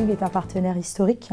Consulting est un partenaire historique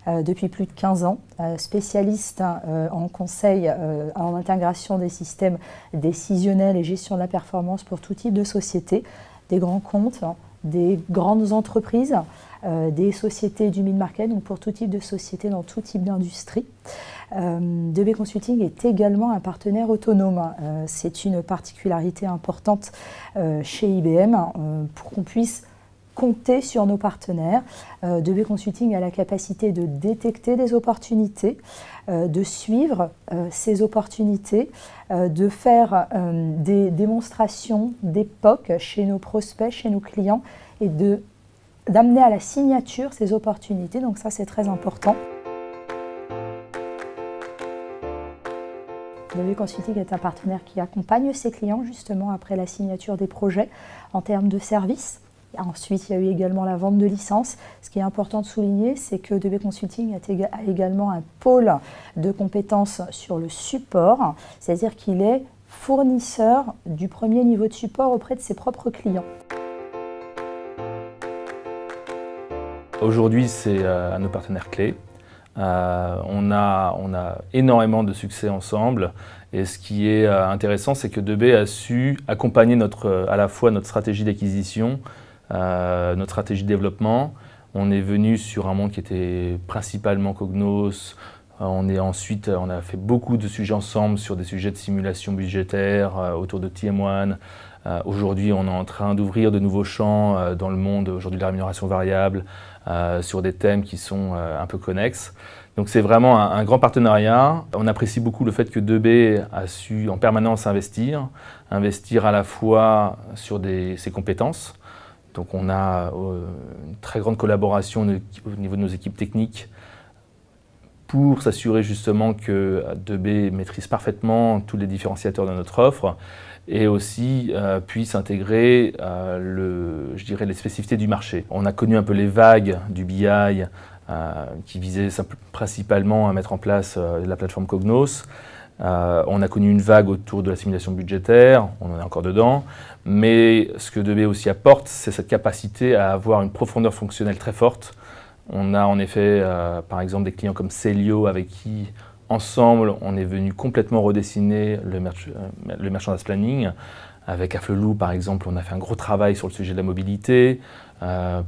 depuis plus de 15 ans, spécialiste en conseil en intégration des systèmes décisionnels et gestion de la performance pour tout type de société, des grands comptes, des grandes entreprises, des sociétés du mid-market, donc pour tout type de société dans tout type d'industrie. 2B Consulting est également un partenaire autonome. C'est une particularité importante chez IBM pour qu'on puisse compter sur nos partenaires. 2B Consulting a la capacité de détecter des opportunités, de suivre ces opportunités, de faire des démonstrations d'époque chez nos prospects, chez nos clients et d'amener à la signature ces opportunités. Donc ça, c'est très important. 2B Consulting est un partenaire qui accompagne ses clients justement après la signature des projets en termes de services. Ensuite, il y a eu également la vente de licences. Ce qui est important de souligner, c'est que 2B Consulting a également un pôle de compétences sur le support, c'est-à-dire qu'il est fournisseur du premier niveau de support auprès de ses propres clients. Aujourd'hui, c'est un de nos partenaires clés. On a énormément de succès ensemble et ce qui est intéressant, c'est que 2B a su accompagner à la fois notre stratégie d'acquisition, notre stratégie de développement. On est venu sur un monde qui était principalement Cognos. On a fait beaucoup de sujets ensemble sur des sujets de simulation budgétaire autour de TM1. Aujourd'hui, on est en train d'ouvrir de nouveaux champs dans le monde aujourd'hui de la rémunération variable sur des thèmes qui sont un peu connexes. Donc c'est vraiment un grand partenariat. On apprécie beaucoup le fait que 2B a su en permanence investir à la fois sur ses compétences. Donc on a une très grande collaboration au niveau de nos équipes techniques pour s'assurer justement que 2B maîtrise parfaitement tous les différenciateurs de notre offre et aussi puisse intégrer je dirais les spécificités du marché. On a connu un peu les vagues du BI qui visaient principalement à mettre en place la plateforme Cognos. On a connu une vague autour de la simulation budgétaire, on en est encore dedans, mais ce que 2B aussi apporte, c'est cette capacité à avoir une profondeur fonctionnelle très forte. On a en effet, par exemple, des clients comme Cellio avec qui, ensemble, on est venu complètement redessiner le merchandise planning. Avec Afflelou, par exemple, on a fait un gros travail sur le sujet de la mobilité.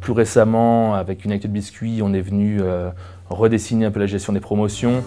Plus récemment, avec United Biscuit, on est venu redessiner un peu la gestion des promotions.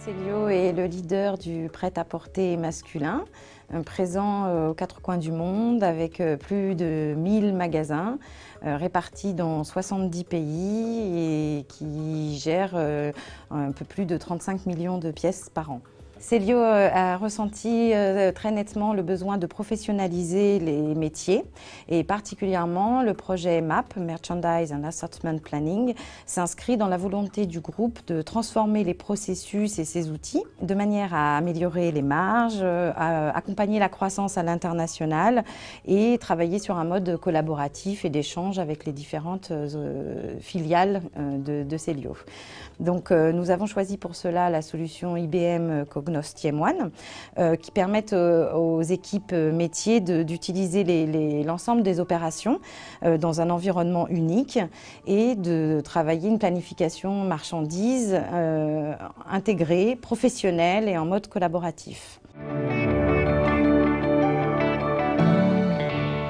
Cellio est le leader du prêt-à-porter masculin, présent aux quatre coins du monde avec plus de 1000 magasins répartis dans 70 pays et qui gère un peu plus de 35 millions de pièces par an. Cellio a ressenti très nettement le besoin de professionnaliser les métiers et particulièrement le projet MAP, Merchandise and Assortment Planning, s'inscrit dans la volonté du groupe de transformer les processus et ses outils de manière à améliorer les marges, à accompagner la croissance à l'international et travailler sur un mode collaboratif et d'échange avec les différentes filiales de Cellio. Donc nous avons choisi pour cela la solution IBM Cognos TM1 qui permettent aux équipes métiers d'utiliser l'ensemble des opérations dans un environnement unique et de travailler une planification marchandises intégrée, professionnelle et en mode collaboratif.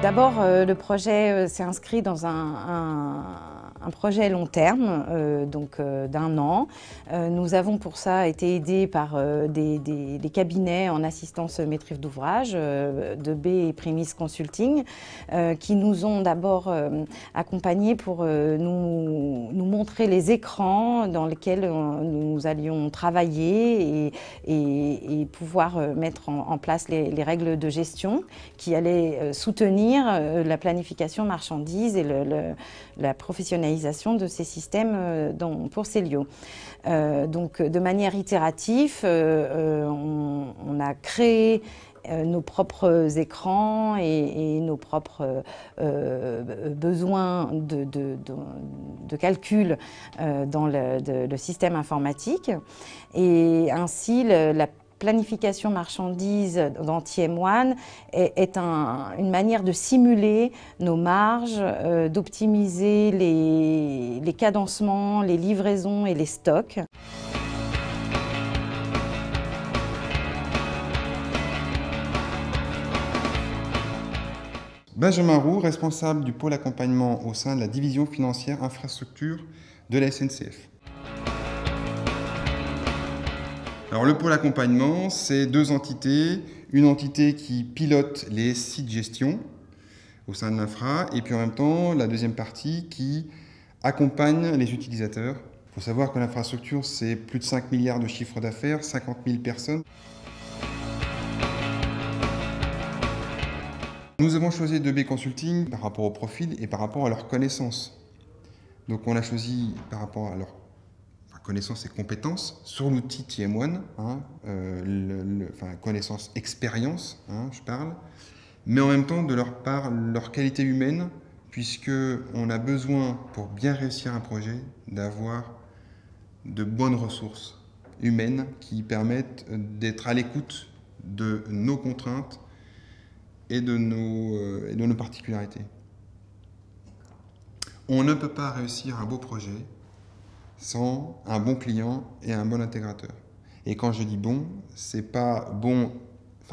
D'abord, le projet s'est inscrit dans un projet long terme, d'un an. Nous avons pour ça été aidés par des cabinets en assistance maîtrise d'ouvrage, de B et Prémis Consulting, qui nous ont d'abord accompagnés pour nous montrer les écrans dans lesquels nous allions travailler et pouvoir mettre en place les règles de gestion qui allaient soutenir la planification marchandise et la professionnalisation de ces systèmes pour Célio. Donc de manière itérative, on a créé nos propres écrans et nos propres besoins de calcul dans le système informatique. Et ainsi, la planification marchandise dans TM1 est une manière de simuler nos marges, d'optimiser les cadencements, les livraisons et les stocks. Benjamin Roux, responsable du pôle accompagnement au sein de la division financière infrastructure de la SNCF. Alors le pôle accompagnement, c'est deux entités. Une entité qui pilote les sites gestion au sein de l'infra et puis en même temps la deuxième partie qui accompagne les utilisateurs. Il faut savoir que l'infrastructure, c'est plus de 5 milliards de chiffre d'affaires, 50 000 personnes. Nous avons choisi 2B Consulting par rapport au profil et par rapport à leurs connaissances. Donc on a choisi par rapport à leurs connaissances et compétences sur l'outil TM1, connaissances, expérience, je parle, mais en même temps de leur qualité humaine, puisqu'on a besoin, pour bien réussir un projet, d'avoir de bonnes ressources humaines qui permettent d'être à l'écoute de nos contraintes et de nos particularités. On ne peut pas réussir un beau projet sans un bon client et un bon intégrateur. Et quand je dis bon, c'est pas bon,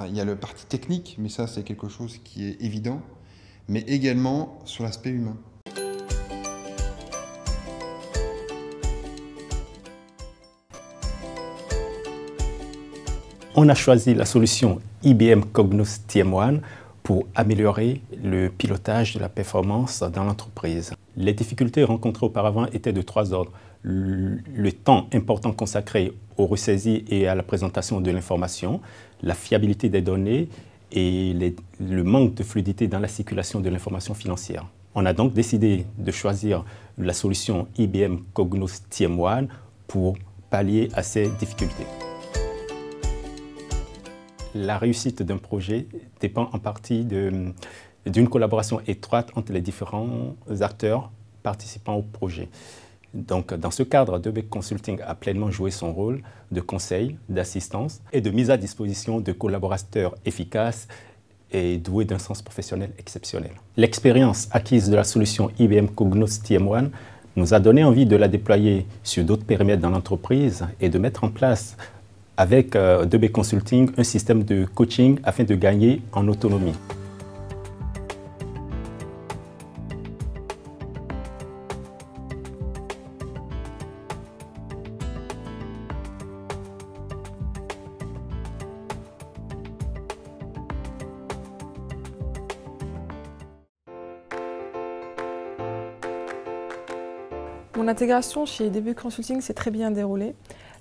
il y a le parti technique, mais ça c'est quelque chose qui est évident, mais également sur l'aspect humain. On a choisi la solution IBM Cognos TM1 pour améliorer le pilotage de la performance dans l'entreprise. Les difficultés rencontrées auparavant étaient de trois ordres. Le temps important consacré aux ressaisies et à la présentation de l'information, la fiabilité des données et le manque de fluidité dans la circulation de l'information financière. On a donc décidé de choisir la solution IBM Cognos TM1 pour pallier à ces difficultés. La réussite d'un projet dépend en partie d'une collaboration étroite entre les différents acteurs participant au projet. Donc, dans ce cadre, 2B Consulting a pleinement joué son rôle de conseil, d'assistance et de mise à disposition de collaborateurs efficaces et doués d'un sens professionnel exceptionnel. L'expérience acquise de la solution IBM Cognos TM1 nous a donné envie de la déployer sur d'autres périmètres dans l'entreprise et de mettre en place avec 2B Consulting un système de coaching afin de gagner en autonomie. Mon intégration chez 2B Consulting s'est très bien déroulée.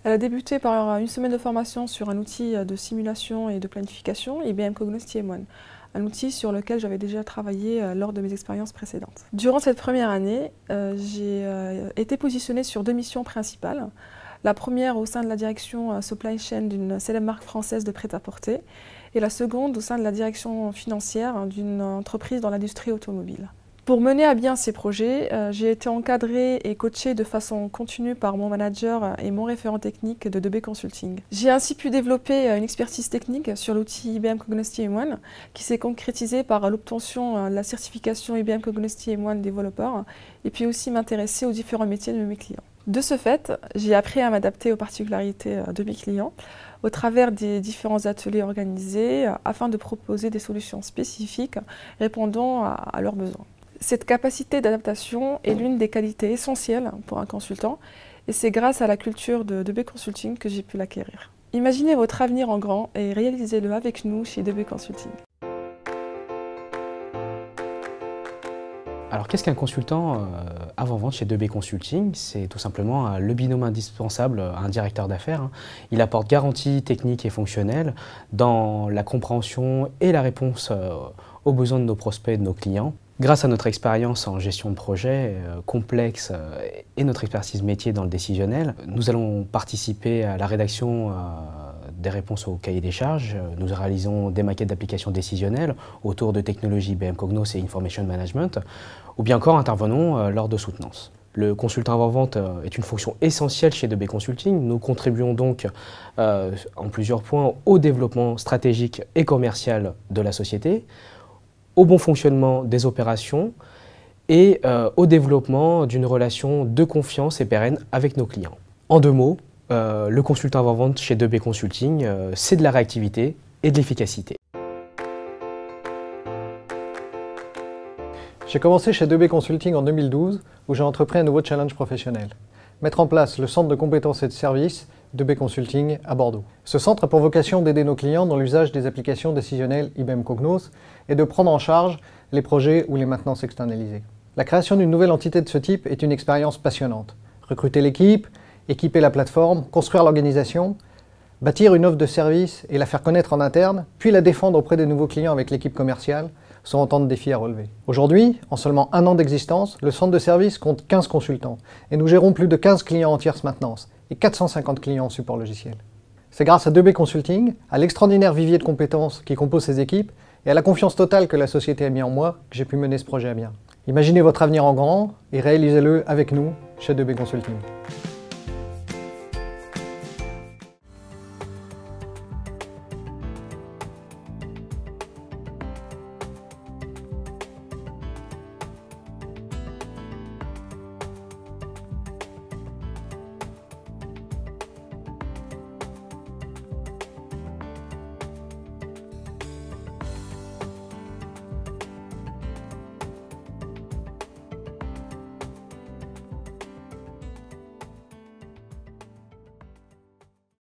Elle a débuté par une semaine de formation sur un outil de simulation et de planification, IBM Cognos TM1, un outil sur lequel j'avais déjà travaillé lors de mes expériences précédentes. Durant cette première année, j'ai été positionnée sur deux missions principales. La première au sein de la direction supply chain d'une célèbre marque française de prêt-à-porter et la seconde au sein de la direction financière d'une entreprise dans l'industrie automobile. Pour mener à bien ces projets, j'ai été encadrée et coachée de façon continue par mon manager et mon référent technique de 2B Consulting. J'ai ainsi pu développer une expertise technique sur l'outil IBM Cognos TM1 qui s'est concrétisée par l'obtention de la certification IBM Cognos TM1 développeur et puis aussi m'intéresser aux différents métiers de mes clients. De ce fait, j'ai appris à m'adapter aux particularités de mes clients au travers des différents ateliers organisés afin de proposer des solutions spécifiques répondant à leurs besoins. Cette capacité d'adaptation est l'une des qualités essentielles pour un consultant et c'est grâce à la culture de 2B Consulting que j'ai pu l'acquérir. Imaginez votre avenir en grand et réalisez-le avec nous chez 2B Consulting. Alors qu'est-ce qu'un consultant avant-vente chez 2B Consulting? C'est tout simplement le binôme indispensable à un directeur d'affaires. Il apporte garantie technique et fonctionnelle dans la compréhension et la réponse aux besoins de nos prospects et de nos clients. Grâce à notre expérience en gestion de projet complexe et notre expertise métier dans le décisionnel, nous allons participer à la rédaction des réponses au cahier des charges. Nous réalisons des maquettes d'applications décisionnelles autour de technologies IBM Cognos et Information Management, ou bien encore intervenons lors de soutenances. Le consultant avant-vente est une fonction essentielle chez 2B Consulting. Nous contribuons donc en plusieurs points au développement stratégique et commercial de la société, au bon fonctionnement des opérations et au développement d'une relation de confiance et pérenne avec nos clients. En deux mots, le consultant avant-vente chez 2B Consulting, c'est de la réactivité et de l'efficacité. J'ai commencé chez 2B Consulting en 2012 où j'ai entrepris un nouveau challenge professionnel. Mettre en place le centre de compétences et de services 2B Consulting à Bordeaux. Ce centre a pour vocation d'aider nos clients dans l'usage des applications décisionnelles IBM Cognos et de prendre en charge les projets ou les maintenances externalisées. La création d'une nouvelle entité de ce type est une expérience passionnante. Recruter l'équipe, équiper la plateforme, construire l'organisation, bâtir une offre de service et la faire connaître en interne, puis la défendre auprès des nouveaux clients avec l'équipe commerciale, sont autant de défis à relever. Aujourd'hui, en seulement un an d'existence, le centre de service compte 15 consultants et nous gérons plus de 15 clients en tierce maintenance et 450 clients en support logiciel. C'est grâce à 2B Consulting, à l'extraordinaire vivier de compétences qui compose ces équipes et à la confiance totale que la société a mis en moi que j'ai pu mener ce projet à bien. Imaginez votre avenir en grand et réalisez-le avec nous chez 2B Consulting.